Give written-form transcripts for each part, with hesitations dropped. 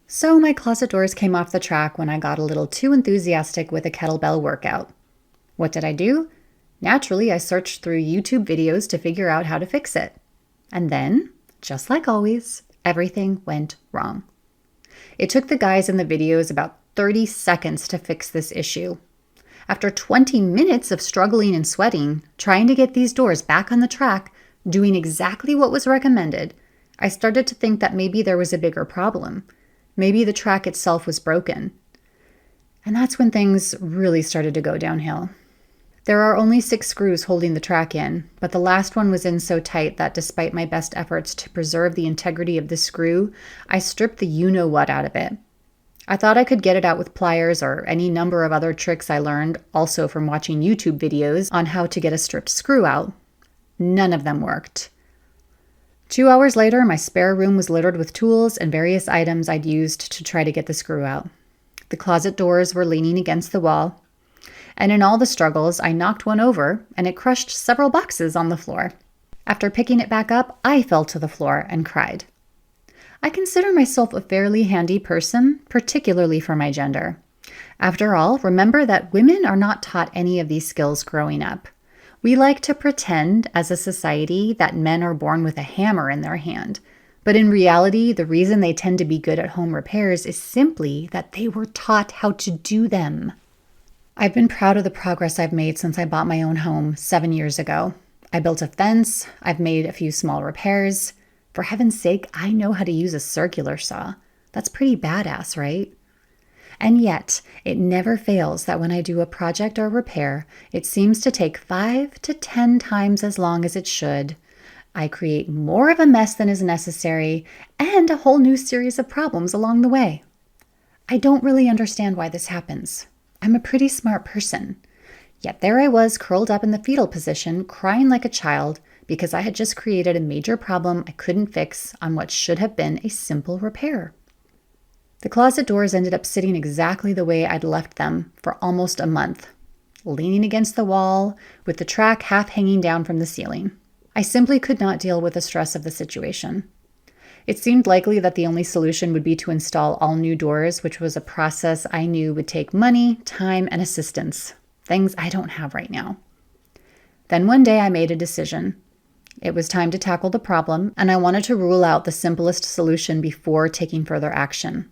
So my closet doors came off the track when I got a little too enthusiastic with a kettlebell workout. What did I do? Naturally, I searched through YouTube videos to figure out how to fix it. And then, just like always, everything went wrong. It took the guys in the videos about 30 seconds to fix this issue. After 20 minutes of struggling and sweating, trying to get these doors back on the track, doing exactly what was recommended, I started to think that maybe there was a bigger problem. Maybe the track itself was broken. And that's when things really started to go downhill. There are only 6 screws holding the track in, but the last one was in so tight that despite my best efforts to preserve the integrity of the screw, I stripped the you-know-what out of it. I thought I could get it out with pliers or any number of other tricks I learned, also from watching YouTube videos on how to get a stripped screw out. None of them worked. 2 hours later, my spare room was littered with tools and various items I'd used to try to get the screw out. The closet doors were leaning against the wall, and in all the struggles, I knocked one over and it crushed several boxes on the floor. After picking it back up, I fell to the floor and cried. I consider myself a fairly handy person, particularly for my gender. After all, remember that women are not taught any of these skills growing up. We like to pretend, as a society, that men are born with a hammer in their hand. But in reality, the reason they tend to be good at home repairs is simply that they were taught how to do them. I've been proud of the progress I've made since I bought my own home 7 years ago. I built a fence, I've made a few small repairs. For heaven's sake, I know how to use a circular saw. That's pretty badass, right? And yet, it never fails that when I do a project or repair, it seems to take 5 to 10 times as long as it should. I create more of a mess than is necessary, and a whole new series of problems along the way. I don't really understand why this happens. I'm a pretty smart person. Yet there I was curled up in the fetal position, crying like a child because I had just created a major problem I couldn't fix on what should have been a simple repair. The closet doors ended up sitting exactly the way I'd left them for almost a month, leaning against the wall with the track half hanging down from the ceiling. I simply could not deal with the stress of the situation. It seemed likely that the only solution would be to install all new doors, which was a process I knew would take money, time, and assistance, things I don't have right now. Then one day I made a decision. It was time to tackle the problem, and I wanted to rule out the simplest solution before taking further action.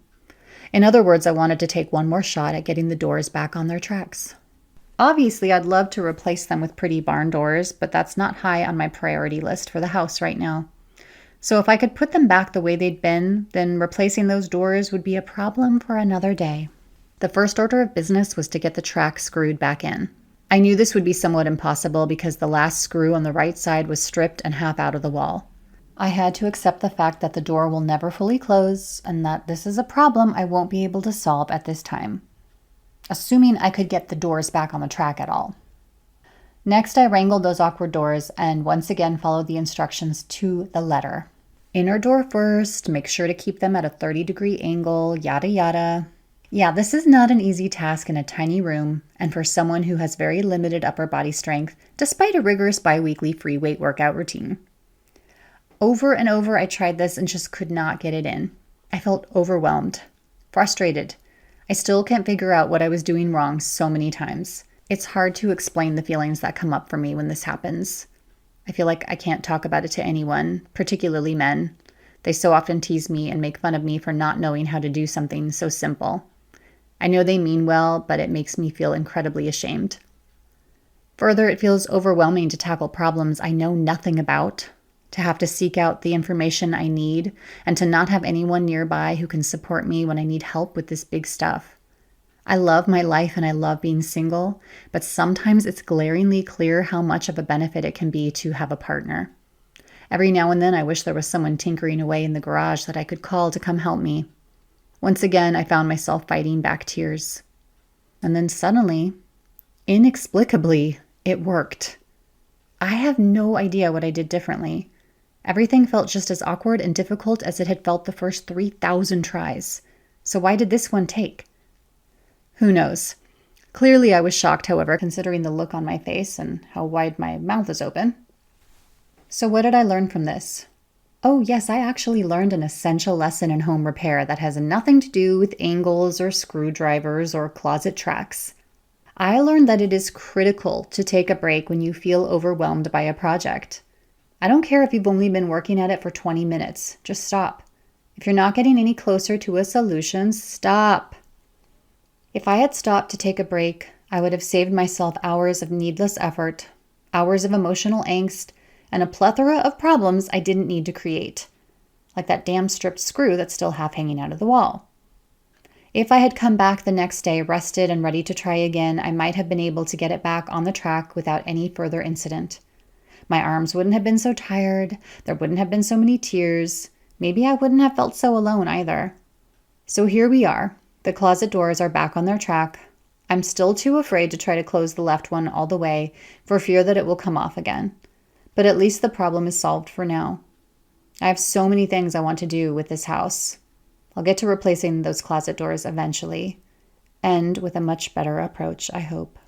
In other words, I wanted to take one more shot at getting the doors back on their tracks. Obviously, I'd love to replace them with pretty barn doors, but that's not high on my priority list for the house right now. So if I could put them back the way they'd been, then replacing those doors would be a problem for another day. The first order of business was to get the track screwed back in. I knew this would be somewhat impossible because the last screw on the right side was stripped and half out of the wall. I had to accept the fact that the door will never fully close and that this is a problem I won't be able to solve at this time, assuming I could get the doors back on the track at all. Next, I wrangled those awkward doors and once again followed the instructions to the letter. Inner door first, make sure to keep them at a 30-degree angle, yada yada. Yeah, this is not an easy task in a tiny room and for someone who has very limited upper body strength, despite a rigorous bi-weekly free weight workout routine. Over and over I tried this and just could not get it in. I felt overwhelmed, frustrated. I still can't figure out what I was doing wrong so many times. It's hard to explain the feelings that come up for me when this happens. I feel like I can't talk about it to anyone, particularly men. They so often tease me and make fun of me for not knowing how to do something so simple. I know they mean well, but it makes me feel incredibly ashamed. Further, it feels overwhelming to tackle problems I know nothing about, to have to seek out the information I need, and to not have anyone nearby who can support me when I need help with this big stuff. I love my life and I love being single, but sometimes it's glaringly clear how much of a benefit it can be to have a partner. Every now and then I wish there was someone tinkering away in the garage that I could call to come help me. Once again, I found myself fighting back tears. And then suddenly, inexplicably, it worked. I have no idea what I did differently. Everything felt just as awkward and difficult as it had felt the first 3,000 tries. So why did this one take? Who knows? Clearly I was shocked, however, considering the look on my face and how wide my mouth is open. So what did I learn from this? Oh, yes, I actually learned an essential lesson in home repair that has nothing to do with angles or screwdrivers or closet tracks. I learned that it is critical to take a break when you feel overwhelmed by a project. I don't care if you've only been working at it for 20 minutes, just stop. If you're not getting any closer to a solution, stop. If I had stopped to take a break, I would have saved myself hours of needless effort, hours of emotional angst, and a plethora of problems I didn't need to create, like that damn stripped screw that's still half hanging out of the wall. If I had come back the next day rested and ready to try again, I might have been able to get it back on the track without any further incident. My arms wouldn't have been so tired, there wouldn't have been so many tears, maybe I wouldn't have felt so alone either. So here we are. The closet doors are back on their track. I'm still too afraid to try to close the left one all the way for fear that it will come off again. But at least the problem is solved for now. I have so many things I want to do with this house. I'll get to replacing those closet doors eventually, and with a much better approach, I hope.